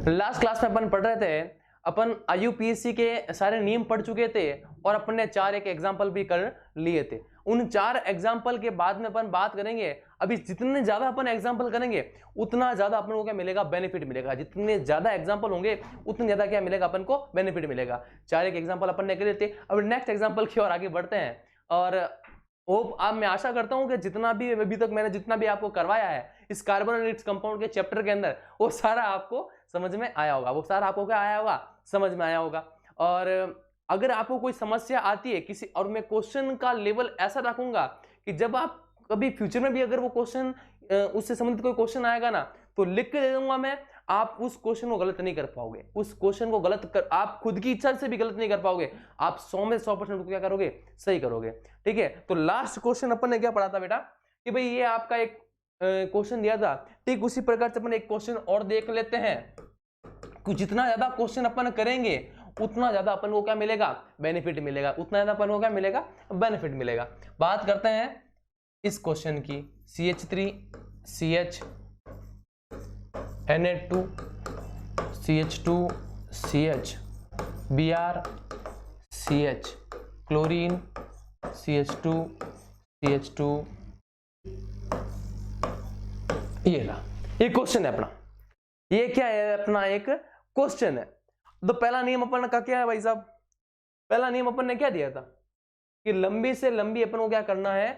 Last class में अपन पढ़ रहे थे, अपन IUPAC के सारे नियम पढ़ चुके थे और अपन ने 4 एक एग्जाम्पल भी कर लिए थे। उन 4 एग्जाम्पल के बाद में अपन बात करेंगे, अभी जितने ज्यादा अपन एग्जाम्पल करेंगे उतना ज्यादा अपन को क्या मिलेगा, बेनिफिट मिलेगा। जितने ज्यादा एग्जाम्पल होंगे उतने ज्यादा क्या मिलेगा, अपन को बेनिफिट मिलेगा। 4 एक एग्जाम्पल अपन ने कर लिए थे। अब नेक्स्ट एग्जाम्पल की ओर आगे बढ़ते हैं और होप अब मैं आशा करता हूं कि जितना भी अभी तक मैंने जितना भी आपको करवाया है इस कार्बन और इट्स कंपाउंड के चैप्टर के अंदर, वो सारा आपको समझ में आया होगा। वो सारा आपको क्या आया होगा, समझ में आया होगा। और अगर आपको कोई समस्या आती है किसी, और मैं क्वेश्चन का लेवल ऐसा रखूंगा कि जब आप कभी फ्यूचर में भी अगर वो क्वेश्चन उससे संबंधित कोई क्वेश्चन आएगा ना, तो लिख के दे दूंगा मैं, आप उस क्वेश्चन को गलत नहीं कर पाओगे। उस क्वेश्चन को आप खुद की इच्छा से भी गलत नहीं कर पाओगे। आप 100 में 100% क्या करोगे, सही करोगे। ठीक है, तो लास्ट क्वेश्चन अपन ने क्या पढ़ा था बेटा, कि भाई ये आपका एक क्वेश्चन दिया था, ठीक उसी प्रकार से अपन एक क्वेश्चन और देख लेते हैं। जितना ज्यादा क्वेश्चन अपन करेंगे उतना ज्यादा अपन को क्या मिलेगा, बेनिफिट मिलेगा। उतना ज्यादा अपन को क्या मिलेगा, बेनिफिट मिलेगा। बात करते हैं इस क्वेश्चन की, CH3CH Na2 CH2CH Br CH chlorine CH2 ये ला, ये क्वेश्चन है अपना। ये क्या है, अपना एक क्वेश्चन है। तो पहला नियम अपन का क्या है भाई साहब, पहला नियम अपन ने क्या दिया था कि लंबी से लंबी अपन को क्या करना है,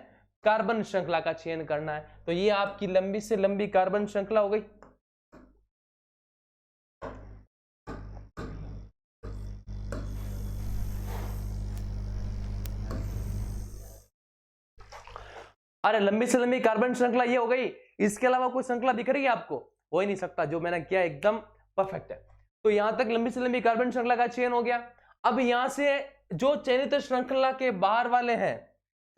कार्बन श्रृंखला का चयन करना है। तो ये आपकी लंबी से लंबी कार्बन श्रृंखला हो गई। अरे लंबी से लंबी कार्बन श्रृंखला ये हो गई। इसके अलावा कोई श्रृंखला दिख रही है आपको, हो ही नहीं सकता। जो मैंने किया एकदम परफेक्ट है। तो यहां तक लंबी से लंबी कार्बन श्रृंखला का चयन हो गया। अब यहां से जो चयनित श्रृंखला के बाहर वाले हैं,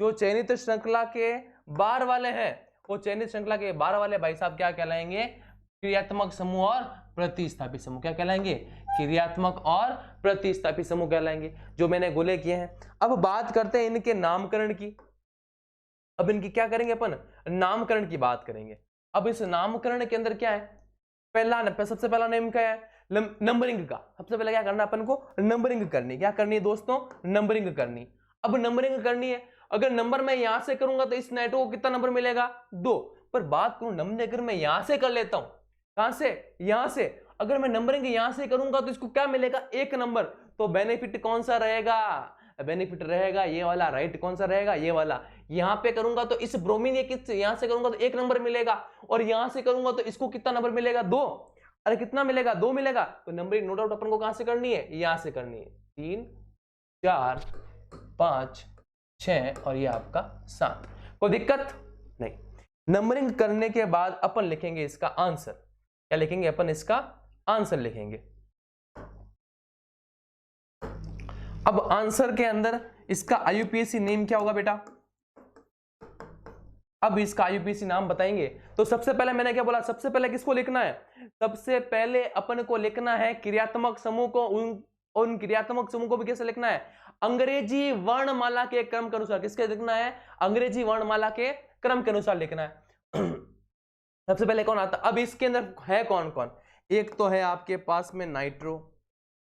जो चयनित श्रृंखला के बाहर वाले हैं, वो चयनित श्रृंखला के बाहर वाले भाई साहब क्या कहलाएंगे, क्रियात्मक समूह और प्रतिस्थापी समूह। क्या कहलाएंगे, क्रियात्मक और प्रतिस्थापी समूह कहलाएंगे, जो मैंने गोले किए हैं। अब बात करते हैं इनके नामकरण की। अब इनकी क्या करेंगे, अपन नामकरण की बात करेंगे। अब इस नामकरण के अंदर क्या है, सबसे पहला नेम क्या है, नंबरिंग का। सबसे पहले क्या करना है अपन को, नंबरिंग करनी। क्या करनी है दोस्तों, नंबरिंग करनी। अब नंबरिंग करनी है, अगर नंबर मैं यहां से करूंगा तो इस नेटो को कितना नंबर मिलेगा, 2। पर बात करूं नंबर अगर मैं यहां से कर लेता हूं, कहां से, यहां से, अगर मैं नंबरिंग यहां से करूंगा तो इसको क्या मिलेगा, 1 नंबर। तो बेनिफिट कौन सा रहेगा, बेनिफिट रहेगा ये वाला, राइट। कौन सा रहेगा, ये वाला। यहां पे करूंगा तो इस ब्रोमीन यहां से करूंगा तो 1 नंबर मिलेगा, और यहां से करूंगा तो इसको कितना नंबर मिलेगा, 2। अरे कितना मिलेगा, 2 मिलेगा। तो नंबरिंग नो डाउट अपन को कहां से करनी है, यहां से करनी है। 3 4 5 6 और ये आपका 7। कोई दिक्कत नहीं। नंबरिंग करने के बाद अपन लिखेंगे इसका आंसर। क्या लिखेंगे अपन, इसका आंसर लिखेंगे। अब आंसर के अंदर इसका IUPAC नेम क्या होगा बेटा, अब इसका IUPAC नाम बताएंगे। तो सबसे पहले मैंने क्या बोला, सबसे पहले किसको लिखना है, सबसे पहले अपन को लिखना है क्रियात्मक समूह को। उन क्रियात्मक समूह को भी कैसे लिखना है, अंग्रेजी वर्णमाला के क्रम के अनुसार। किसके लिखना है, अंग्रेजी वर्णमाला के क्रम के अनुसार लिखना है। सबसे पहले कौन आता, अब इसके अंदर है कौन कौन, एक तो है आपके पास में नाइट्रो,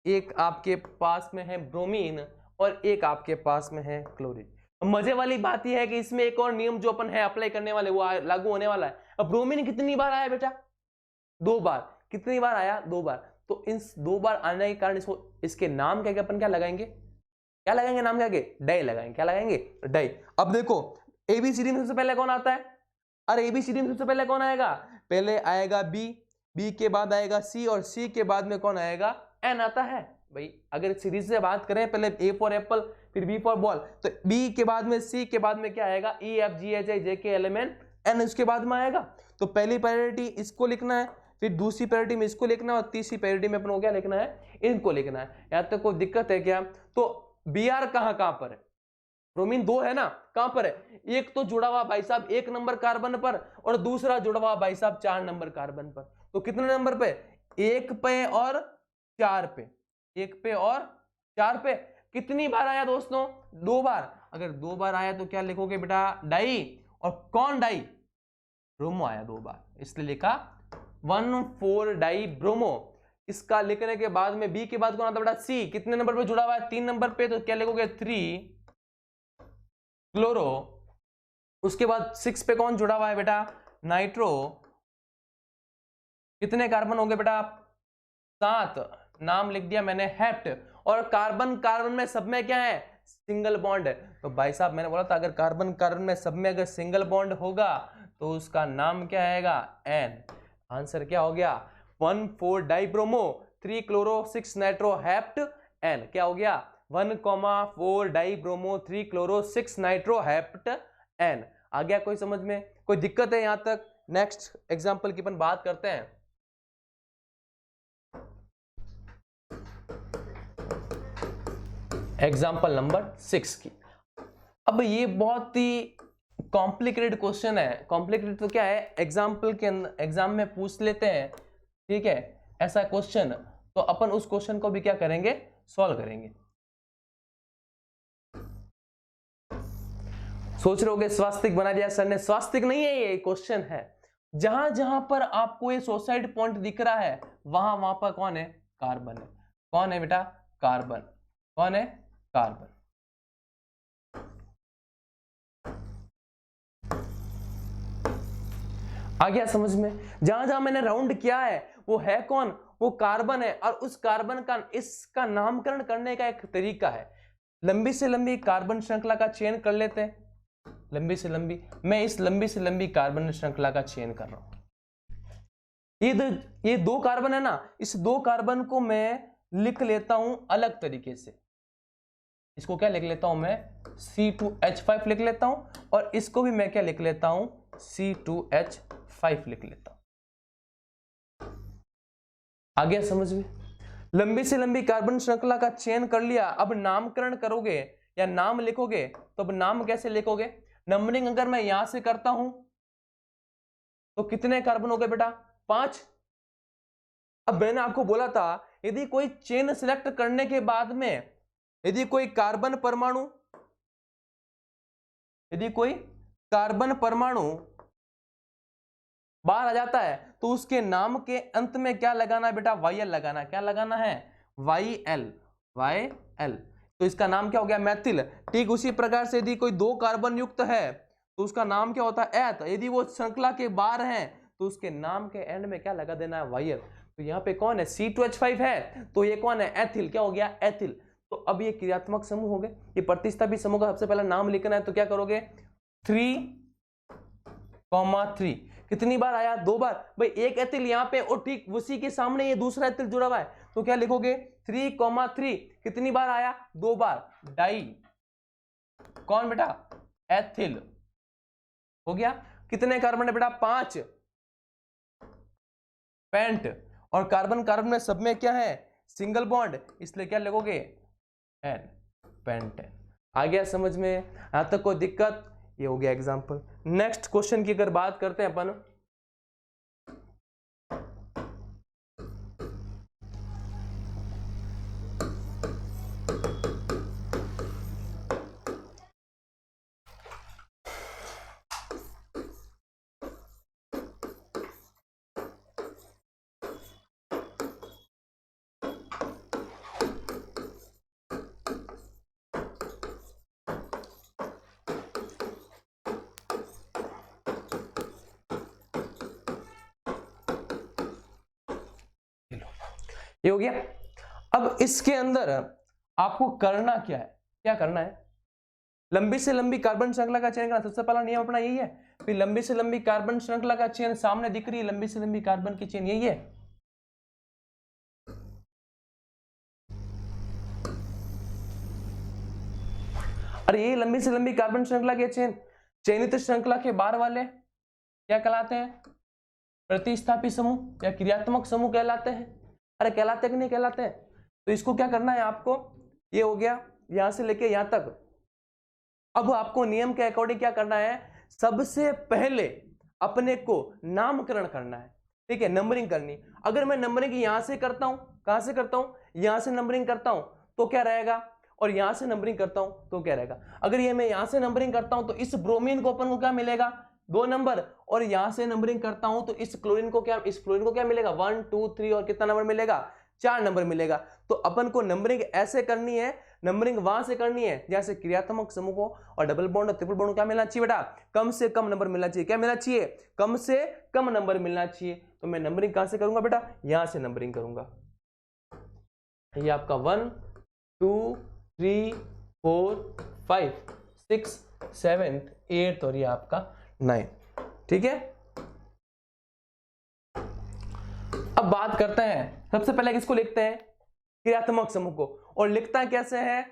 एक आपके पास में है ब्रोमीन, और एक आपके पास में है क्लोरीन। मजे वाली बात यह है कि इसमें एक और नियम जो अपन है अप्लाई करने वाले, वो लागू होने वाला है। अब ब्रोमीन कितनी बार आया बेटा, 2 बार। कितनी बार आया, 2 बार। तो इन 2 बार आने के कारण इसको, इसके नाम क्या अपन क्या लगाएंगे, क्या लगाएंगे, नाम क्या, डाई लगाएंगे। क्या लगाएंगे, डाई। अब देखो ABCD में सबसे पहले कौन आता है, अरे ABCD में सबसे पहले कौन आएगा, पहले आएगा B के बाद आएगा C, और C के बाद में कौन आएगा, N आता है। भाई अगर सीरीज से बात करें, पहले A फॉर एप्पल, फिर B फॉर बॉल, तो B के बाद में C के बाद में क्या आएगा, E F G H I J K L M N N उसके बाद में आएगा। तो पहली प्रायोरिटी इसको लिखना है, फिर दूसरी प्रायोरिटी में इसको लिखना है, और तीसरी प्रायोरिटी में अपन को क्या लिखना है, इनको लिखना है। यहाँ तक कोई दिक्कत है क्या, तो Br कहां पर है, ब्रोमीन 2 है ना, कहां पर है, एक तो जुड़ा हुआ भाई साहब 1 नंबर कार्बन पर, और दूसरा जुड़ा हुआ भाई साहब 4 नंबर कार्बन पर। तो कितने नंबर पे, 1 पे और 4 पे, 1 पे और 4 पे। कितनी बार आया दोस्तों, 2 बार। अगर 2 बार आया तो क्या लिखोगे बेटा, डाई। और कौन डाई, ब्रोमो आया 2 बार, इसलिए लिखा 1,4 डाई ब्रोमो। इसका लिखने के बाद में बी के बाद कौन आता बेटा सी, कितने नंबर पे जुड़ा हुआ है 3 नंबर पे, तो क्या लिखोगे 3 क्लोरो, उसके बाद 6 पे कौन जुड़ा हुआ है बेटा नाइट्रो, कितने कार्बन हो गए बेटा 7, नाम लिख दिया मैंने हेप्ट, और कार्बन कार्बन में सब में क्या है सिंगल बॉन्ड है। तो भाई साहब मैंने बोला था अगर कार्बन कार्बन में सब में अगर सिंगल बॉन्ड होगा तो उसका नाम क्या आएगा एन। आंसर क्या हो गया 1,4 dibromo 3 chloro 6 nitro heptane, क्या हो गया 1,4 dibromo 3 chloro 6 nitro heptane. आ गया कोई समझ में, कोई दिक्कत है यहां तक? नेक्स्ट एग्जांपल की अपन बात करते हैं। एग्जाम्पल नंबर 6 की। अब ये बहुत ही कॉम्प्लिकेटेड क्वेश्चन है। कॉम्प्लिकेटेड तो क्या है, एग्जाम्पल के अंदर एग्जाम में पूछ लेते हैं, ठीक है ऐसा क्वेश्चन, तो अपन उस क्वेश्चन को भी क्या करेंगे सॉल्व करेंगे। सोच रहे होगे स्वास्तिक बना दिया सर ने, स्वास्तिक नहीं है ये क्वेश्चन है। जहां जहां पर आपको ये सुसाइड पॉइंट दिख रहा है वहां वहां पर कौन है कार्बन है। कौन है बेटा कार्बन, कौन है कार्बन। आ गया समझ में? जहां जहां मैंने राउंड किया है वो है कौन, वो कार्बन है। और उस कार्बन का इसका नामकरण करने का एक तरीका है, लंबी से लंबी कार्बन श्रृंखला का चयन कर लेते हैं। लंबी से लंबी, मैं इस लंबी से लंबी कार्बन श्रृंखला का चयन कर रहा हूं। ये दो कार्बन है ना, इस दो कार्बन को मैं लिख लेता हूं अलग तरीके से। इसको क्या लिख लेता हूं मैं C2H5 लिख लेता हूं, और इसको भी मैं क्या लिख लेता हूं C2H5 लिख लेता हूं। आ गया समझ में? लंबी से लंबी कार्बन श्रृंखला का चयन कर लिया। अब नामकरण करोगे या नाम लिखोगे तो अब नाम कैसे लिखोगे, नंबरिंग अगर मैं यहां से करता हूं तो कितने कार्बन हो गए बेटा 5। अब मैंने आपको बोला था यदि कोई चेन सिलेक्ट करने के बाद में यदि कोई कार्बन परमाणु बाहर आ जाता है तो उसके नाम के अंत में क्या लगाना है बेटा YL लगाना है। क्या लगाना है YL। तो इसका नाम क्या हो गया मैथिल। ठीक उसी प्रकार से यदि कोई 2 कार्बन युक्त है तो उसका नाम क्या होता है एथ। यदि वो श्रृंखला के बाहर है तो उसके नाम के एंड में क्या लगा देना है YL। तो यहाँ पे कौन है C2H5 है, तो ये कौन है एथिल। क्या हो गया एथिल। तो अब ये क्रियात्मक समूह हो गए। ये प्रतिस्थापी समूह का सबसे पहला नाम लिखना है, तो क्या करोगे 3,3। कितनी बार आया 2 बार भाई, एक एथिल यहाँ पे और ठीक उसी के सामने ये दूसरा एथिल जुड़ा हुआ है, तो क्या लिखोगे 3,3। कितनी बार आया 2 बार, डाई कौन बेटा एथिल हो गया। कितने कार्बन है बेटा 5 पेंट, और कार्बन कार्बन में सब में क्या है सिंगल बॉन्ड, इसलिए क्या लिखोगे एन पेंटेन। आ गया समझ में? यहां तक कोई दिक्कत? ये हो गया एग्जांपल। नेक्स्ट क्वेश्चन की अगर बात करते हैं अपन, ये हो गया। अब इसके अंदर आपको करना क्या है, क्या करना है, लंबी से लंबी कार्बन श्रृंखला का चयन करना। सबसे पहला नियम अपना यही है, फिर लंबी से लंबी कार्बन श्रृंखला का चयन सामने दिख रही है, लंबी से लंबी कार्बन की चेन यही है। अरे ये लंबी से लंबी कार्बन श्रृंखला के चेन चयनित श्रृंखला के बाहर वाले क्या कहलाते हैं, प्रतिस्थापी समूह या क्रियात्मक समूह कहलाते हैं। अरे कहलाते कि नहीं कहलाते हैं? तो इसको क्या करना है आपको, ये हो गया यहां से लेके यहां तक। अब आपको नियम के अकॉर्डिंग क्या करना है, सबसे पहले अपने को नामकरण करना है, ठीक है नंबरिंग करनी। अगर मैं नंबरिंग यहां से करता हूं, कहां से करता हूं, यहां से नंबरिंग करता हूं तो क्या रहेगा, और यहां से नंबरिंग करता हूं तो क्या रहेगा। अगर ये मैं यहां से नंबरिंग करता हूं तो इस ब्रोमीन को अपन को क्या मिलेगा 2 नंबर, और यहां से नंबरिंग करता हूं तो इस फ्लोरीन को क्या मिलेगा 1 2 3 और कितना नंबर मिलेगा 4 नंबर मिलेगा। तो अपन को नंबरिंग ऐसे करनी है, नंबरिंग वहां से करनी है जैसे क्रियात्मक समूह को और डबल बॉन्ड और ट्रिपल बॉन्ड को क्या मिलना चाहिए बेटा, कम से कम नंबर मिलना चाहिए। क्या मिलना चाहिए, कम से कम नंबर मिलना चाहिए। तो मैं नंबरिंग कहां से करूंगा बेटा, यहां से नंबरिंग करूंगा। ये आपका 1 2 3 4 5 6 7 8 और ये आपका 9। ठीक है, अब बात करते हैं, सबसे पहले किसको लिखते हैं, क्रियात्मक समूह को, और लिखता कैसे है,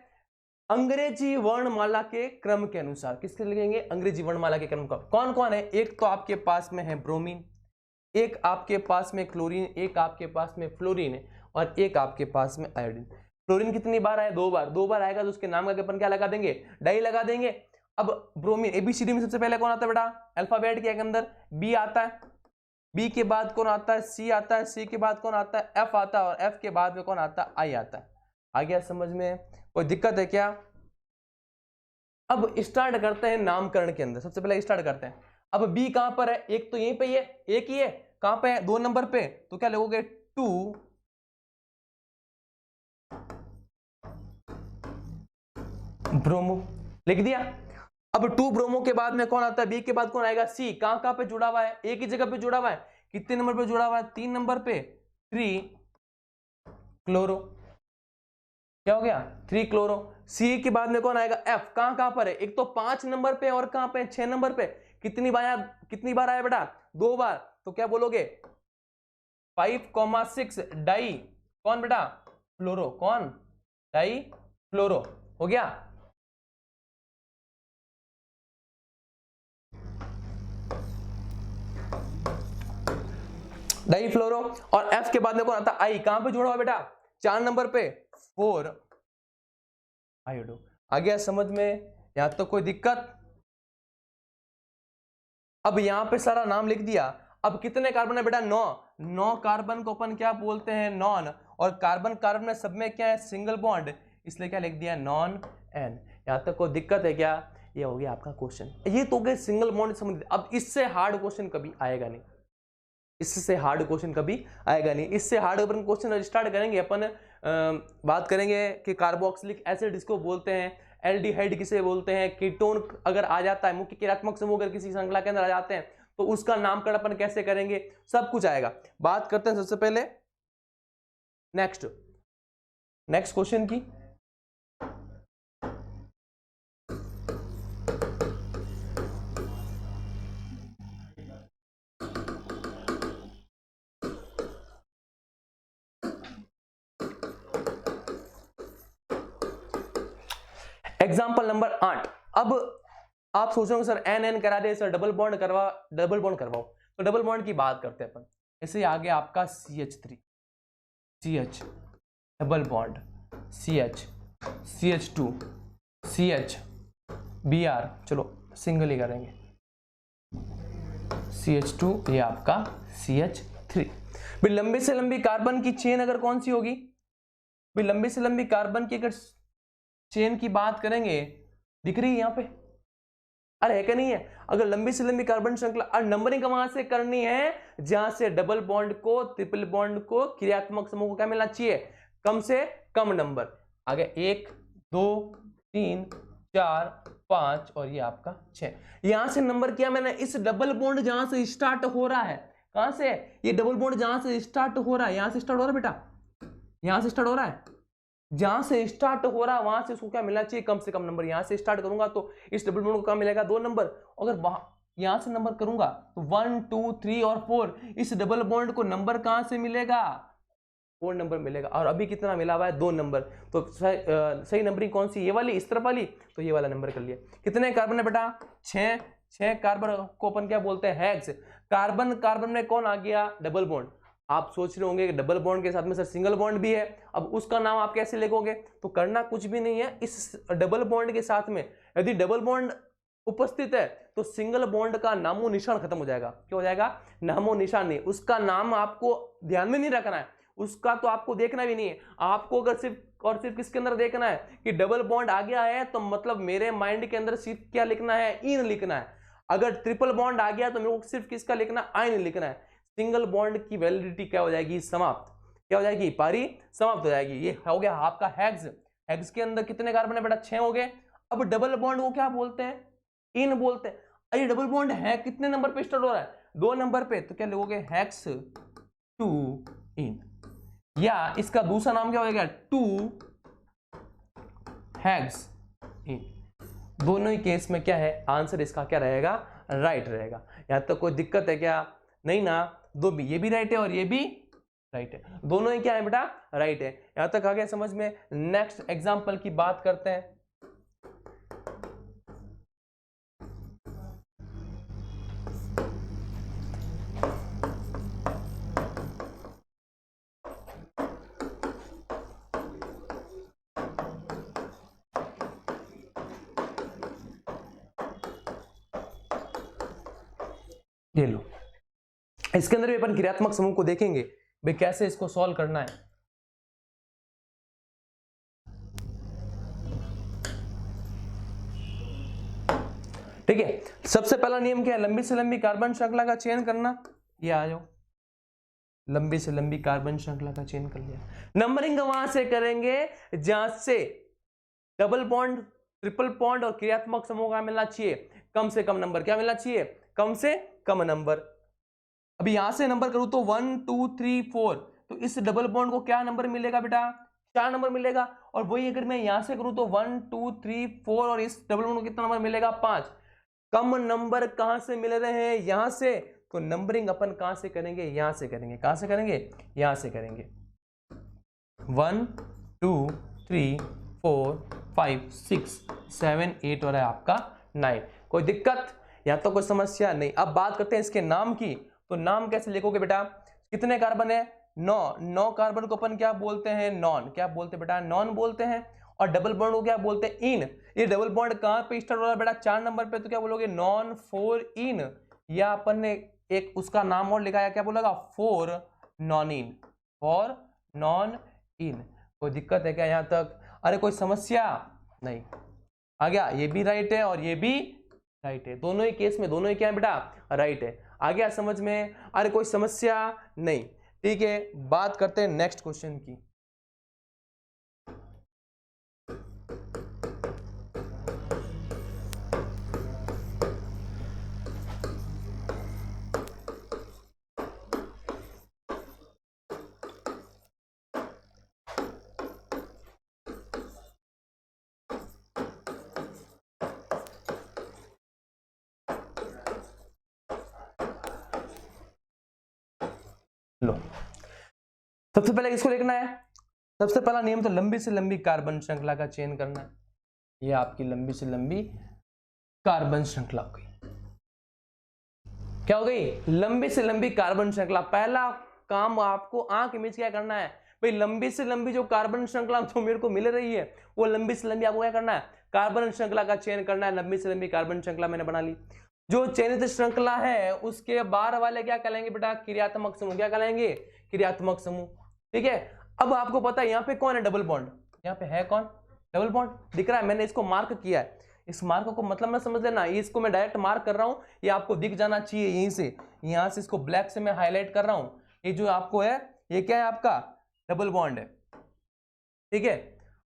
अंग्रेजी वर्णमाला के क्रम के अनुसार। किसके लिखेंगे, अंग्रेजी वर्णमाला के क्रम का। कौन कौन है, एक तो आपके पास में है ब्रोमीन, एक आपके पास में क्लोरीन, एक आपके पास में फ्लोरीन और एक आपके पास में आयोडीन। फ्लोरीन कितनी बार आया, 2 बार, 2 बार आएगा तो उसके नाम का अपन क्या लगा देंगे, डाई लगा देंगे। अब ब्रोमीन, एबीसीडी में सबसे पहले कौन आता है बेटा, अल्फाबेट के अंदर बी आता है, बी के बाद कौन आता है, सी आता है, सी के बाद कौन आता है, एफ आता है, और एफ के बाद में कौन आता है, आई आता है। आ गया समझ में, कोई दिक्कत है क्या। अब स्टार्ट करते हैं नामकरण के अंदर, सबसे पहले स्टार्ट करते हैं। अब बी कहां पर है, एक तो यहीं पे ही है, एक ही है, कहां पे है, 2 नंबर पे, तो क्या लिखोगे 2 ब्रोमो, लिख दिया। अब 2 ब्रोमो के बाद में कौन आता है, बी के बाद कौन आएगा, सी। कहां पे जुड़ा हुआ है, एक ही जगह पे जुड़ा हुआ है, कितने नंबर पे जुड़ा हुआ है, 3 नंबर पे, 3 क्लोरो। क्या हो गया, 3 क्लोरो। सी के बाद में कौन आएगा, एफ। कहां पर है, एक तो 5 नंबर पे और कहां पे, 6 नंबर पे। कितनी बार आया बेटा, 2 बार। तो क्या बोलोगे 5,6 डाई, कौन बेटा, फ्लोरो, कौन, डाई फ्लोरो। हो गया, डाई फ्लोरो। और एफ के बाद में कौन आता है, आई। कहां पे जुड़ा हुआ बेटा, 4 नंबर पे, 4 आयोडो। आ गया समझ में, यहां तो कोई दिक्कत। अब यहां पे सारा नाम लिख दिया। अब कितने कार्बन है बेटा, 9 कार्बन को अपन क्या बोलते हैं, नॉन। और कार्बन कार्बन में सब में क्या है, सिंगल बॉन्ड, इसलिए क्या लिख दिया, नॉन एन। यहां तक कोई दिक्कत है क्या, ये हो गया आपका क्वेश्चन। ये तो गए सिंगल बॉन्ड संबंधित। अब इससे हार्ड क्वेश्चन कभी आएगा नहीं, इससे हार्ड क्वेश्चन कभी आएगा नहीं। इससे हार्ड अपन क्वेश्चन स्टार्ट करेंगे अपन, बात करेंगे कि कार्बोक्सिलिक एसिड इसको बोलते हैं, एल्डिहाइड किसे बोलते हैं, कीटोन अगर आ जाता है, मुख्य क्रियात्मक समूह अगर किसी श्रृंखला के अंदर आ जाते हैं तो उसका नामकरण अपन कैसे करेंगे, सब कुछ आएगा। बात करते हैं सबसे पहले नेक्स्ट क्वेश्चन की। Example number 8। अब आप सोच रहे हो सर एन करा दे सर, डबल बॉन्ड करवाओ। तो डबल बॉन्ड की बात करते हैं अपन। इसे आगे आपका CH3, CH double bond, CH CH2 CH Br, चलो सिंगल ही करेंगे, CH2 ये आपका CH3। भाई लंबी से लंबी कार्बन की चेन अगर कौन सी होगी, भाई लंबी से लंबी कार्बन की अगर चेन की बात करेंगे, दिख रही है यहां पे, अरे है क्या नहीं है। अगर लंबी से लंबी कार्बन श्रृंखला, और नंबरिंग वहां से करनी है जहां से डबल बॉन्ड को, ट्रिपल बॉन्ड को, क्रियात्मक समूह को क्या मिलना चाहिए, कम से कम नंबर। आगे 1 2 3 4 5 और ये आपका 6। यहां से नंबर किया मैंने, इस डबल बॉन्ड जहां से स्टार्ट हो रहा है, कहां से, ये डबल बॉन्ड जहां से स्टार्ट हो रहा है, यहां से स्टार्ट हो रहा है बेटा, यहां से स्टार्ट हो रहा है, जहां से स्टार्ट हो रहा है वहां से उसको क्या मिलना चाहिए, कम से कम नंबर। यहां से स्टार्ट करूंगा तो इस डबल बॉन्ड को क्या मिलेगा, 2 नंबर। अगर यहां से नंबर करूंगा तो 1 2 3 और 4, इस डबल बॉन्ड को नंबर कहां से मिलेगा, 4 नंबर मिलेगा। और अभी कितना मिला हुआ है, 2 नंबर। तो सही नंबरिंग कौन सी, ये वाली, इस तरफ वाली, तो ये वाला नंबर कर लिया। कितने कार्बन है बेटा, 6 कार्बन को अपन क्या बोलते हैं, हेक्स। कार्बन में कौन आ गया, डबल बॉन्ड। आप सोच रहे होंगे कि डबल बॉन्ड के साथ में सर सिंगल बॉन्ड भी है, अब उसका नाम आप कैसे लिखोगे। तो करना कुछ भी नहीं है, इस डबल बॉन्ड के साथ में यदि डबल बॉन्ड उपस्थित है तो सिंगल बॉन्ड का नामो निशान खत्म हो जाएगा। क्या हो जाएगा, नामो निशान नहीं, उसका नाम आपको ध्यान में नहीं रखना है, उसका तो आपको देखना भी नहीं है। आपको अगर सिर्फ और सिर्फ किसके अंदर देखना है कि डबल बॉन्ड आ गया है, तो मतलब मेरे माइंड के अंदर सिर्फ क्या लिखना है, इन लिखना है। अगर ट्रिपल बॉन्ड आ गया तो मेरे को सिर्फ किसका लिखना, आयन लिखना है। सिंगल बॉन्ड की वैलिडिटी क्या हो जाएगी, समाप्त। क्या हो जाएगी, पारी समाप्त हो जाएगी। ये हो गया आपका हेक्स। हेक्स के अंदर कितने कार्बन है बेटा, 6 हो गए। अब डबल बॉन्ड को क्या बोलते हैं, इन बोलते हैं। अरे डबल बॉन्ड है कितने नंबर पे स्टार्ट हो रहा है, 2 नंबर पे, तो क्या लिखोगे, हेक्स 2 इन, या इसका दूसरा नाम क्या हो जाएगा, 2 हेक्स इन। दोनों ही केस में क्या है, आंसर इसका क्या रहेगा, राइट रहेगा। यहां तक कोई दिक्कत है क्या, नहीं ना, दो भी, ये भी राइट है और ये भी राइट है, दोनों ही क्या है बेटा, राइट है। यहां तक आ गया समझ में। नेक्स्ट एग्जांपल की बात करते हैं। ये लो, इसके अंदर भी अपन क्रियात्मक समूह को देखेंगे भाई कैसे इसको सॉल्व करना है। ठीक है, सबसे पहला नियम क्या है, लंबी से लंबी कार्बन श्रृंखला का चयन करना। ये आ जाओ, लंबी से लंबी कार्बन श्रृंखला का चयन कर लिया। नंबरिंग वहां से करेंगे जहां से डबल बॉन्ड, ट्रिपल बॉन्ड और क्रियात्मक समूह का मिलना चाहिए, कम से कम नंबर क्या मिलना चाहिए, कम से कम नंबर। अभी यहां से नंबर करूं तो 1 2 3 4, तो इस डबल बॉन्ड को क्या नंबर मिलेगा बेटा, 4 नंबर मिलेगा। और वही अगर मैं यहां से करूं तो 1 2 3 4 और इस डबल बॉन्ड को कितना नंबर मिलेगा, 5। कम नंबर कहां से मिल रहे हैं, यहां से, तो नंबरिंग अपन कहां से करेंगे, यहां से करेंगे। कहां से करेंगे, यहां से करेंगे। 1 2 3 4 5 6 7 8 और है आपका 9। कोई दिक्कत, या तो कोई समस्या नहीं। अब बात करते हैं इसके नाम की, तो नाम कैसे लिखोगे बेटा, कितने कार्बन है, 9 कार्बन को अपन क्या बोलते हैं, नॉन। क्या बोलते हैं बेटा, नॉन बोलते हैं। और डबल बॉन्ड को क्या बोलते हैं, इन। ये डबल बॉन्ड कहां पे स्टार्ट हो रहा है बेटा, 4 नंबर पे, तो क्या बोलोगे, नॉन 4 इन, या अपन ने एक उसका नाम और लिखा है, क्या बोलेगा, 4 नॉन इन, 4 नॉन इन। कोई दिक्कत है क्या यहां तक, अरे कोई समस्या नहीं, आ गया, ये भी राइट है और ये भी राइट है, दोनों ही केस में दोनों ही क्या है बेटा, राइट है। आ गया समझ में, अरे कोई समस्या नहीं। ठीक है, बात करते हैं नेक्स्ट क्वेश्चन की। लो, सबसे पहले किसको लिखना है, सबसे पहला नियम तो लंबी से लंबी कार्बन श्रृंखला का चयन करना है। ये आपकी लंबी से लंबी कार्बन श्रृंखला हो गई। क्या हो गई, लंबी से लंबी कार्बन श्रृंखला। पहला काम आपको आंख मीच क्या करना है भाई, लंबी से लंबी जो कार्बन श्रृंखला तो मेरे को मिल रही है, वो लंबी से लंबी आपको क्या करना है, कार्बन श्रृंखला का चयन करना है। लंबी से लंबी कार्बन श्रृंखला मैंने बना ली। जो चयनित श्रृंखला है उसके बाहर वाले क्या कहलाएंगे बेटा, क्रियात्मक समूह। क्या कहलाएंगे, क्रियात्मक समूह। ठीक है, अब आपको पता है यहाँ पे कौन है, डबल बॉन्ड। यहाँ पे है कौन, डबल बॉन्ड दिख रहा है, मैंने इसको मार्क किया है। इस मार्क को मतलब मैं समझ लेना, इसको मैं डायरेक्ट मार्क कर रहा हूं, ये आपको दिख जाना चाहिए यहीं से। यहां से इसको ब्लैक से मैं हाईलाइट कर रहा हूं, ये जो आपको है, ये क्या है आपका, डबल बॉन्ड है। ठीक है,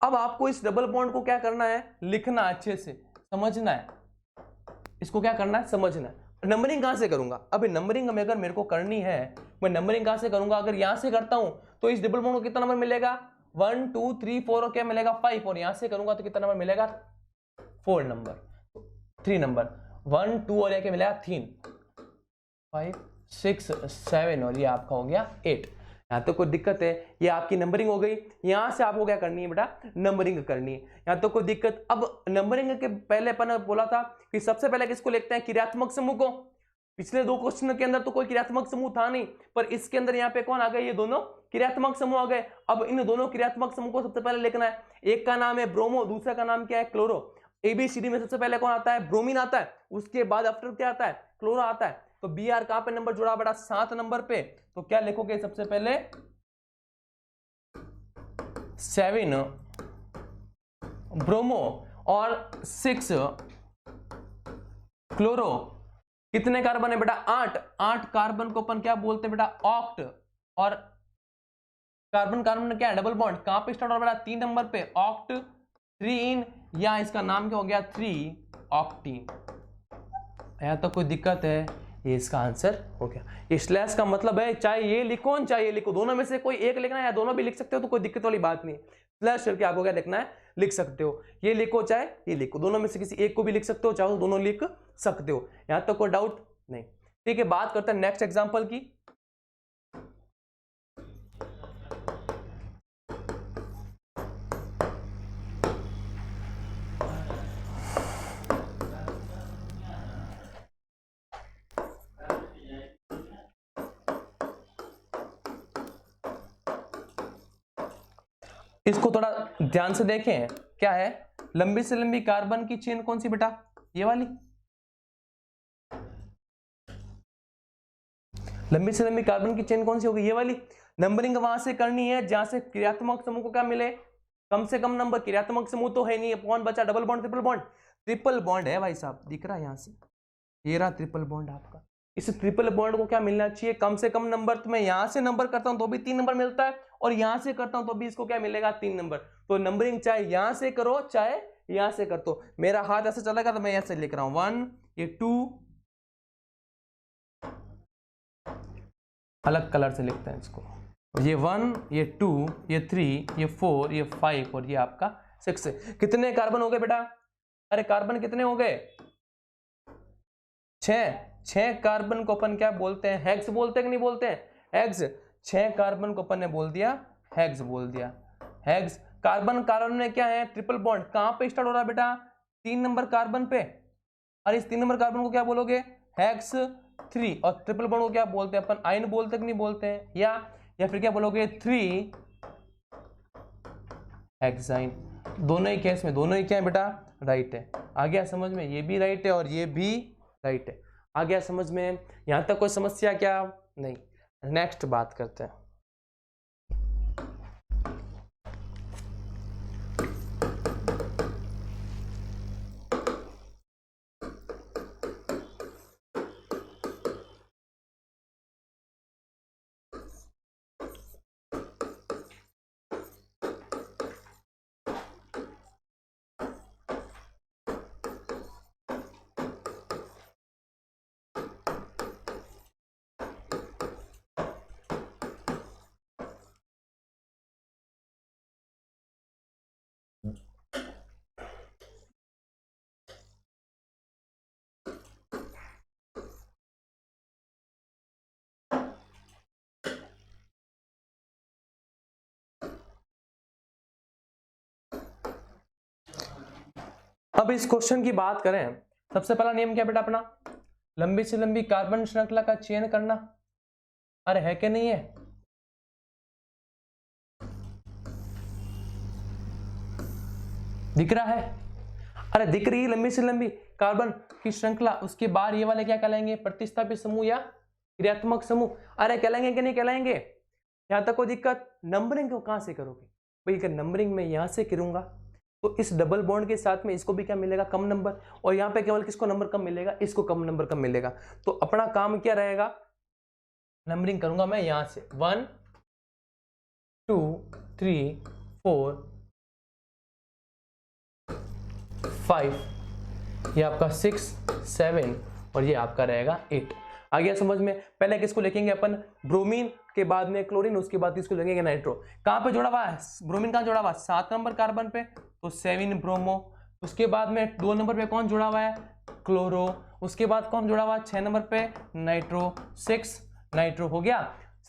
अब आपको इस डबल बॉन्ड को क्या करना है, लिखना, अच्छे से समझना है, इसको क्या करना है, समझना है। नंबरिंग कहां से करूंगा, अभी नंबरिंग में अगर मेरे को करनी है, मैं नंबरिंग कहां से करूंगा, अगर यहां से करता हूं तो इस डबल बॉन्ड को कितना नंबर मिलेगा, 1 2 3 4 और क्या मिलेगा, 5। और यहां से करूंगा तो कितना नंबर मिलेगा, 4 नंबर, 3 नंबर, 1 2 और क्या मिलेगा, 3 5 6 7 और ये आपका हो गया 8। यहाँ तो कोई दिक्कत है, ये आपकी नंबरिंग हो गई। यहां से आपको क्या करनी है बेटा, नंबरिंग करनी है। यहाँ तो कोई दिक्कत। अब नंबरिंग के पहले अपन बोला था कि सबसे पहले किसको लिखते हैं, क्रियात्मक समूह को। पिछले 2 क्वेश्चन के अंदर तो कोई क्रियात्मक समूह था नहीं, पर इसके अंदर यहाँ पे कौन आ गए, ये दोनों क्रियात्मक समूह आ गए। अब इन दोनों क्रियात्मक समूह को सबसे पहले लिखना है। एक का नाम है ब्रोमो, दूसरा का नाम क्या है, क्लोरो। एबीसीडी में सबसे पहले कौन आता है, ब्रोमीन आता है, उसके बाद आफ्टर क्या आता है, क्लोरो आता है। तो बी आर कहां पे नंबर जुड़ा बेटा, 7 नंबर पे। तो क्या लिखोगे, सबसे पहले 7 ब्रोमो और 6 क्लोरो कितने कार्बन है बेटा? 8। 8 कार्बन को अपन क्या बोलते हैं बेटा? ऑक्ट। और कार्बन कार्बन क्या है? Double bond. कहां पे स्टार्ट हो रहा है बेटा? 3 नंबर पे, ऑक्ट 3 इन, या इसका नाम क्या हो गया? 3 ऑक्टीन। यहां तो कोई दिक्कत है? ये इसका आंसर हो गया। ये स्लैश का मतलब है चाहे ये लिखो चाहे ये लिखो, दोनों में से कोई एक लिखना है या दोनों भी लिख सकते हो, तो कोई दिक्कत वाली बात नहीं। स्लैश करके आपको क्या लिखना है? लिख सकते हो। ये लिखो चाहे ये लिखो, दोनों में से किसी एक को भी लिख सकते हो, चाहे दोनों लिख सकते हो। यहां तक कोई डाउट नहीं। ठीक है, बात करते हैं नेक्स्ट एग्जांपल की। इसको थोड़ा ध्यान से देखें। क्या है? लंबी से लंबी कार्बन की चेन कौन सी बेटा? ये वाली। लंबी से लंबी कार्बन की चेन कौन सी होगी? ये वाली। नंबरिंग वहां से करनी है जहां से क्रियात्मक समूह को क्या मिले? कम से कम नंबर। क्रियात्मक समूह तो है नहीं, कौन बचा? Double bond, triple bond. Triple bond है भाई साहब, दिख रहा है यहां से, ये रहा ट्रिपल बॉन्ड आपका। इस ट्रिपल बॉन्ड को क्या मिलना चाहिए? कम से कम नंबर। तो मैं यहां से नंबर करता हूं तो भी 3 नंबर मिलता है, और यहां से करता हूं तो भी इसको क्या मिलेगा? 3 नंबर। तो नंबरिंग चाहे यहां से करो चाहे यहां से कर दो। मेरा हाथ ऐसे चलेगा तो मैं ऐसे लिख रहा हूं 1, ये 2, अलग कलर से लिखते हैं इसको, ये 1, ये 2, ये 3, ये 4, ये 5 और ये आपका 6 है। कितने कार्बन हो गए बेटा? अरे कार्बन कितने हो गए? 6 कार्बन को अपन क्या बोलते हैं? हेक्स बोलते हैं कि नहीं बोलते हैं? हेक्स। 6 कार्बन को अपन ने बोल दिया हेक्स, बोल दिया हेक्स। कार्बन कार्बन में क्या है? Triple bond. कहां पे स्टार्ट हो रहा है बेटा? 3 नंबर कार्बन पे। और इस 3 नंबर कार्बन को क्या बोलोगे? हेक्स 3। और ट्रिपल बॉन्ड को क्या बोलते हैं अपन? आयन बोलते हैं कि नहीं बोलते हैं? या फिर क्या बोलोगे? 3 हेक्साइन। दोनों ही केस में दोनों ही क्या है बेटा? राइट है। आ गया समझ में? ये भी राइट है और ये भी राइट है। आ गया समझ में? यहां तक कोई समस्या क्या? नहीं। नेक्स्ट बात करते हैं। अब इस क्वेश्चन की बात करें, सबसे पहला नियम क्या बेटा अपना? लंबी से लंबी कार्बन श्रृंखला का चयन करना। अरे है कि नहीं है? दिख रहा है? अरे दिख रही है लंबी से लंबी कार्बन की श्रृंखला। उसके बाद ये वाले क्या कहलाएंगे? प्रतिस्थापित समूह या क्रियात्मक समूह। अरे कहलाएंगे कि नहीं कहलाएंगे? यहां तक कोई दिक्कत? नंबरिंग को कहां से करोगे भाई? अगर नंबरिंग में यहां से करूंगा तो इस डबल बॉन्ड के साथ में इसको भी क्या मिलेगा? कम नंबर। और यहाँ पे केवल किसको नंबर कम मिलेगा? इसको कम नंबर कम मिलेगा। तो अपना काम क्या रहेगा? नंबरिंग करूंगा मैं यहां से 1, 2, 3, 4, 5, ये आपका 6, 7 और ये आपका रहेगा 8। आ गया समझ में? पहले किसको लिखेंगे अपन? ब्रोमीन के बाद में क्लोरीन, उसके बाद इसको लिखेंगे नाइट्रो। कहां पे जुड़ा हुआ है ब्रोमीन? कहां जुड़ा हुआ? 7 नंबर कार्बन पे, तो 7 ब्रोमो। उसके बाद में 2 नंबर पे कौन जुड़ा हुआ है? क्लोरो। उसके बाद कौन जुड़ा हुआ है 6 नंबर पे? नाइट्रो। 6 नाइट्रो हो गया।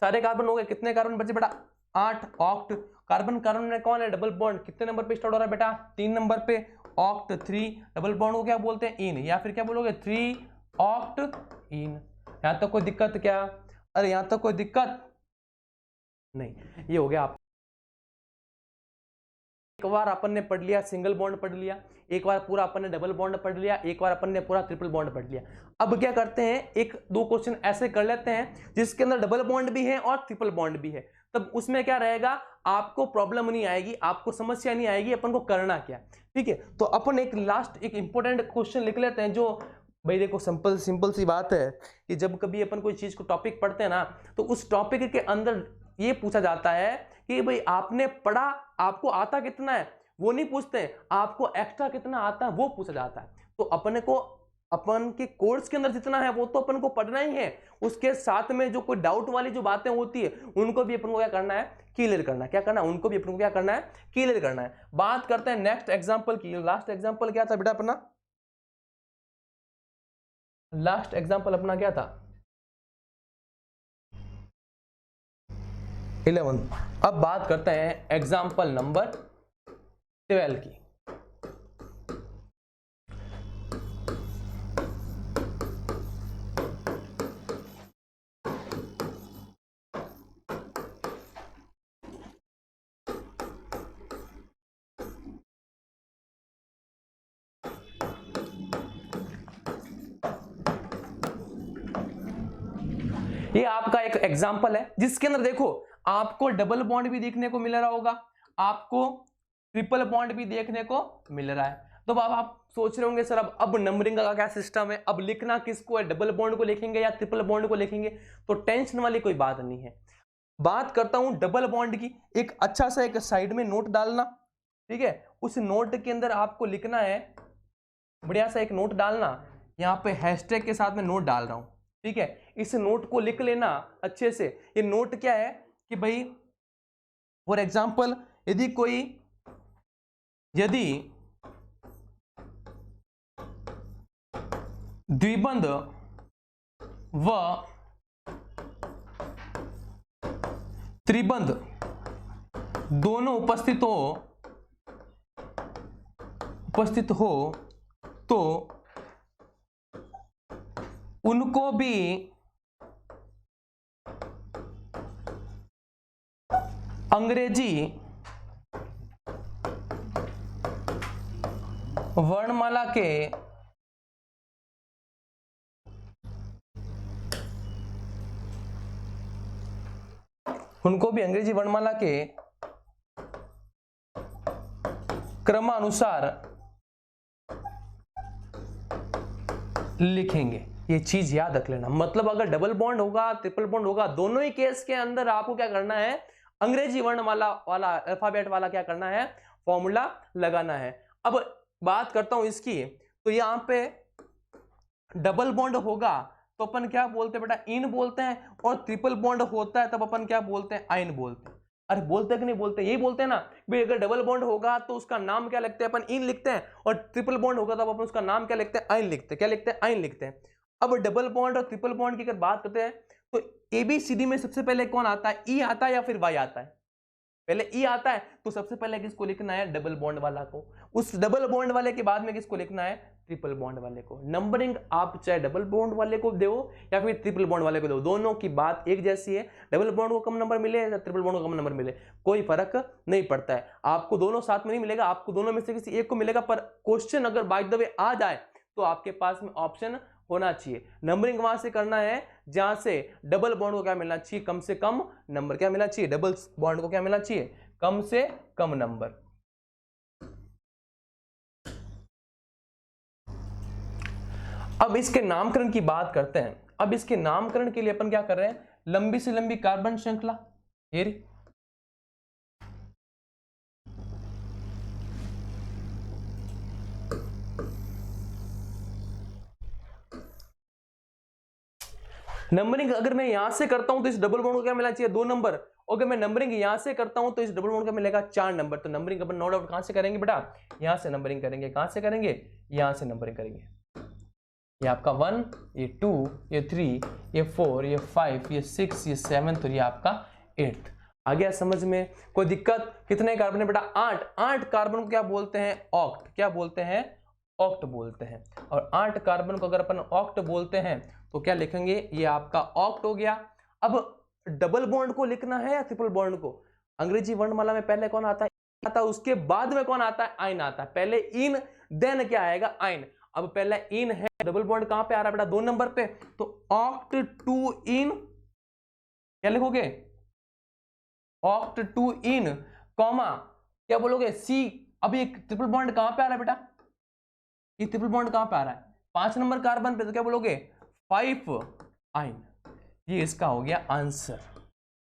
सारे कार्बन हो गए। कितने कार्बन बचे बेटा? 8 ऑक्ट। कार्बन कार्बन में कौन है? Double bond. कितने नंबर पे स्टार्ट हो रहा है बेटा? 3 नंबर पे, ऑक्ट 3। डबल बॉन्ड को क्या बोलते हैं? इन। या फिर क्या बोलोगे? 3 ऑक्ट इन। यहां तक कोई दिक्कत क्या? अरे यहां तक कोई दिक्कत नहीं। ये हो गया आप। एक बार अपन ने पढ़ लिया सिंगल बॉन्ड पढ़ लिया, एक बार पूरा अपन ने डबल बॉन्ड पढ़ लिया, एक बार अपन ने पूरा ट्रिपल बॉन्ड पढ़ लिया। अब क्या करते हैं, एक दो क्वेश्चन ऐसे कर लेते हैं जिसके अंदर डबल बॉन्ड भी है और ट्रिपल बॉन्ड भी है। तब उसमें क्या रहेगा, आपको प्रॉब्लम नहीं आएगी, आपको समस्या नहीं आएगी अपन को करना क्या। ठीक है, तो अपन एक लास्ट एक इंपॉर्टेंट क्वेश्चन लिख लेते हैं जो भाई देखो सिंपल सिंपल सी बात है कि जब कभी अपन कोई चीज को टॉपिक पढ़ते हैं ना, तो उस टॉपिक के अंदर ये पूछा जाता है कि भाई आपने पढ़ा, आपको आता कितना है, वो नहीं पूछते, आपको एक्स्ट्रा कितना आता है वो पूछा जाता है। तो अपने को अपन के कोर्स के अंदर जितना है वो तो अपन को पढ़ना ही है, उसके साथ में जो कोई डाउट वाली जो बातें होती है उनको भी अपन को क्या करना है, क्लियर करना है। क्या करना है, उनको भी अपन को क्या करना है, क्लियर करना है। बात करते हैं नेक्स्ट एग्जांपल की। लास्ट एग्जांपल क्या था बेटा अपना, लास्ट एग्जांपल अपना क्या था, 11। अब बात करते हैं एग्जांपल नंबर 12 की। ये आपका एक एग्जांपल है जिसके अंदर देखो आपको डबल बॉन्ड भी देखने को मिल रहा होगा, आपको ट्रिपल बॉन्ड भी देखने को मिल रहा है। तो अब आप सोच रहे होंगे सर अब नंबरिंग का क्या सिस्टम है, अब लिखना किसको है, डबल बॉन्ड को लिखेंगे या ट्रिपल बॉन्ड को लिखेंगे। तो टेंशन वाली कोई बात नहीं है। बात करता हूं डबल बॉन्ड की। एक अच्छा सा एक साइड में नोट डालना, ठीक है। उस नोट के अंदर आपको लिखना है, बढ़िया सा एक नोट डालना, यहां पे हैशटैग के साथ में नोट डाल रहा हूं, ठीक है। इस नोट को लिख लेना अच्छे से। ये नोट क्या है कि भाई फॉर एग्जांपल यदि द्विबंध व त्रिबंध दोनों उपस्थित हो तो उनको भी अंग्रेजी वर्णमाला के क्रमानुसार लिखेंगे। ये चीज याद रख लेना। मतलब अगर डबल बॉन्ड होगा, ट्रिपल बॉन्ड होगा, दोनों ही केस के अंदर आपको क्या करना है, अंग्रेजी वर्णमाला वाला अल्फाबेट वाला क्या करना है, फॉर्मूला लगाना है। अब बात करता हूं इसकी, तो यहां पे डबल बॉन्ड होगा तो अपन क्या बोलते हैं बेटा, इन बोलते हैं, और ट्रिपल बॉन्ड होता है तब अपन क्या बोलते हैं, आइन बोलते हैं। अरे बोलते हैं कि नहीं बोलते, यही बोलते हैं ना भाई। अगर डबल बॉन्ड होगा तो उसका नाम क्या लिखते हैं, अपन इन लिखते हैं, और ट्रिपल बॉन्ड होगा तब अपन उसका नाम क्या लिखते हैं, आइन लिखते हैं। क्या लिखते हैं, आइन लिखते हैं। अब डबल बॉन्ड और ट्रिपल बॉन्ड की अगर बात करते हैं तो एबीसीडी में सबसे पहले कौन आता है, ई आता है या फिर वाई आता है, पहले ई आता है। तो सबसे पहले किसको लिखना है, डबल बॉन्ड वाला को। उस डबल बॉन्ड वाले के बाद में किसको लिखना है, ट्रिपल बॉन्ड वाले को। नंबरिंग आप चाहे डबल बॉन्ड वाले को दो या फिर ट्रिपल बॉन्ड वाले को दो, दोनों की बात एक जैसी है। डबल बॉन्ड को कम नंबर मिले या ट्रिपल बॉन्ड को कम नंबर मिले, कोई फर्क नहीं पड़ता है। आपको दोनों साथ में नहीं मिलेगा, आपको दोनों में से किसी एक को मिलेगा। पर क्वेश्चन अगर बाय द वे आ जाए तो आपके पास में ऑप्शन होना चाहिए। नंबरिंग वहां से करना है जहां से डबल बॉन्ड को क्या मिलना चाहिए, कम से कम नंबर क्या मिलना चाहिए, डबल बॉन्ड को क्या मिलना चाहिए, कम से कम नंबर। अब इसके नामकरण की बात करते हैं। अब इसके नामकरण के लिए अपन क्या कर रहे हैं, लंबी से लंबी कार्बन श्रृंखला, ये रही। नंबरिंग अगर मैं यहां से करता हूं तो इस डबल बॉन्ड को क्या मिलना चाहिए, 2 नंबर। अगर मैं नंबरिंग यहां से करता हूं तो इस डबल बॉन्ड का मिलेगा 4 नंबर। तो नंबरिंग अपन नो डाउट कहां से करेंगे बेटा, यहां से नंबरिंग करेंगे। कहां से करेंगे, यहां से नंबरिंग करेंगे। ये आपका 1, ये 2, ये 3, ये 4, ये 5, ये 6, ये 7 और ये आपका 8। आ गया समझ में, कोई दिक्कत। कितने कार्बन है बेटा, 8 कार्बन को क्या बोलते हैं, ऑक्ट। क्या बोलते हैं, ऑक्ट बोलते हैं। और 8 कार्बन को अगर अपन ऑक्ट बोलते हैं तो क्या लिखेंगे, ये आपका ऑक्ट हो गया। अब डबल बॉन्ड को लिखना है या ट्रिपल बॉन्ड को, अंग्रेजी वर्णमाला में पहले कौन आता है, उसके बाद में कौन आता है, आइन आता है। पहले इन देन क्या आएगा, आइन। अब पहले इन है, डबल बॉन्ड कहां पे आ रहा है बेटा, 2 नंबर पे। तो ऑक्ट टू इन क्या लिखोगे, ऑक्ट टू इन कॉमा क्या बोलोगे, सी। अब ये ट्रिपल बॉन्ड कहां पे आ रहा है बेटा, ये ट्रिपल बॉन्ड कहां पे आ रहा है, 5 नंबर कार्बन पे तो क्या बोलोगे 5 आइन। ये इसका हो गया आंसर,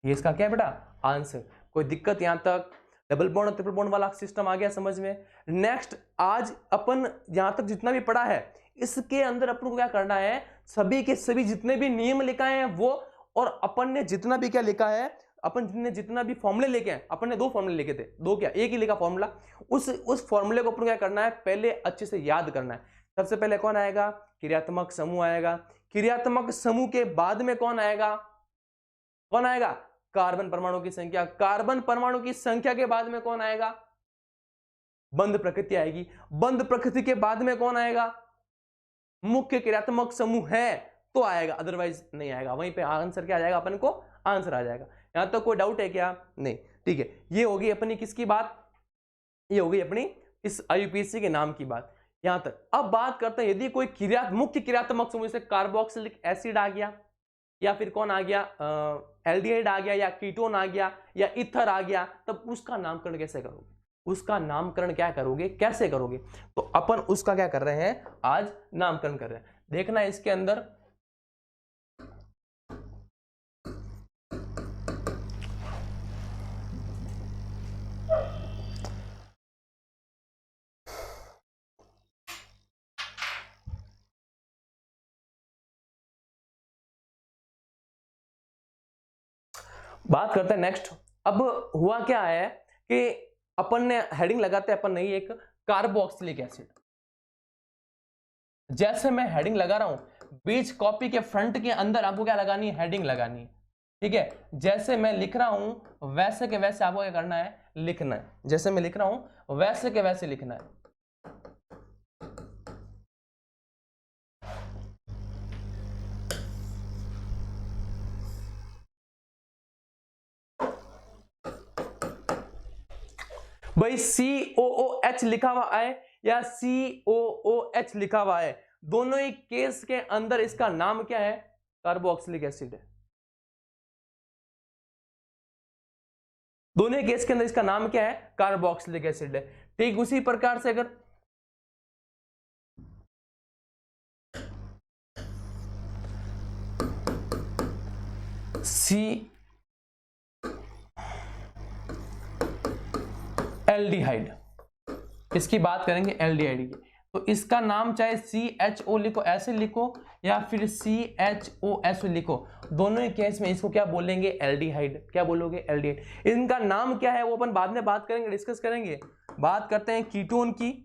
ये इसका क्या है बेटा आंसर। कोई दिक्कत यहां तक? डबल बॉन्ड और ट्रिपल बॉन्ड वाला सिस्टम आ गया समझ में। नेक्स्ट, आज अपन यहां तक जितना भी पढ़ा है इसके अंदर अपन को क्या करना है, सभी के सभी जितने भी नियम लिखा है वो, और अपन ने जितना भी क्या लिखा है, अपन ने जितना भी फॉर्मूले लेके हैं, अपन ने 2 फॉर्मूले लिखे थे, 2 क्या एक ही लिखा फॉर्मूला, उस फॉर्मूले को अपन क्या करना है पहले अच्छे से याद करना है। सबसे पहले कौन आएगा, क्रियात्मक समूह आएगा। क्रियात्मक समूह के बाद में कौन आएगा, कौन आएगा, कार्बन परमाणु की संख्या। कार्बन परमाणु की संख्या के बाद में कौन आएगा, बंध प्रकृति आएगी। बंध प्रकृति के बाद में कौन आएगा, मुख्य क्रियात्मक समूह है तो आएगा, अदरवाइज नहीं आएगा। वहीं पे आंसर क्या आ जाएगा, अपन को आंसर आ जाएगा। यहां तक कोई डाउट है क्या? नहीं, ठीक है। ये होगी अपनी किसकी बात, ये होगी अपनी इस आईयूपीएसी के नाम की बात यहां तक। अब बात करते हैं, यदि कोई मुख्य क्रियात्मक समूह जैसे कार्बोक्सिलिक एसिड आ गया, या फिर कौन आ गया, एल्डिहाइड आ गया, या कीटोन आ गया, या ईथर आ गया, तब उसका नामकरण कैसे करोगे, उसका नामकरण क्या करोगे, कैसे करोगे? तो अपन उसका क्या कर रहे हैं, आज नामकरण कर रहे हैं। देखना इसके अंदर बात करते हैं नेक्स्ट। अब हुआ क्या है कि अपन ने हेडिंग लगाते हैं अपन नहीं, एक कार्बोक्सिलिक एसिड। जैसे मैं हेडिंग लगा रहा हूं, बीच कॉपी के फ्रंट के अंदर आपको क्या लगानी है, हेडिंग लगानी है, ठीक है। जैसे मैं लिख रहा हूं वैसे के वैसे आपको क्या करना है, लिखना है। जैसे मैं लिख रहा हूं वैसे के वैसे लिखना है। भाई COOH लिखा हुआ है या COOH लिखा हुआ है, दोनों ही केस के अंदर इसका नाम क्या है, कार्बोक्सिलिक एसिड है। दोनों ही केस के अंदर इसका नाम क्या है, कार्बोक्सिलिक एसिड है। ठीक उसी प्रकार से अगर एल्डिहाइड, इसकी बात करेंगे एल्डिहाइड की, तो इसका नाम चाहे CHO लिखो, ऐसे लिखो, या फिर CHOS लिखो, दोनों ही केस में इसको क्या बोलेंगे, एल्डिहाइड। क्या बोलोगे, एल्डिहाइड। इनका नाम क्या है वो अपन बाद में बात करेंगे, डिस्कस करेंगे। बात करते हैं कीटोन की।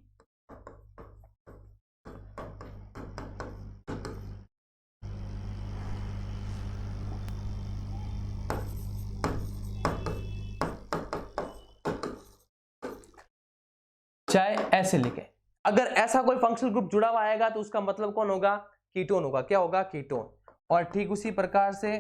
चाहे ऐसे लिखे, अगर ऐसा कोई फंक्शनल ग्रुप जुड़ा हुआ आएगा तो उसका मतलब कौन होगा, कीटोन होगा। क्या होगा, कीटोन। और ठीक उसी प्रकार से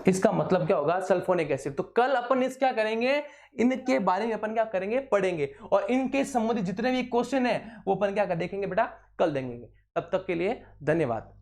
इसका मतलब क्या होगा, सल्फोनिक एसिड। तो कल अपन इस क्या करेंगे, इनके बारे में अपन क्या करेंगे, पढ़ेंगे, और इनके संबंधित जितने भी क्वेश्चन है वो अपन क्या देखेंगे बेटा, कल देखेंगे। तब तक के लिए धन्यवाद।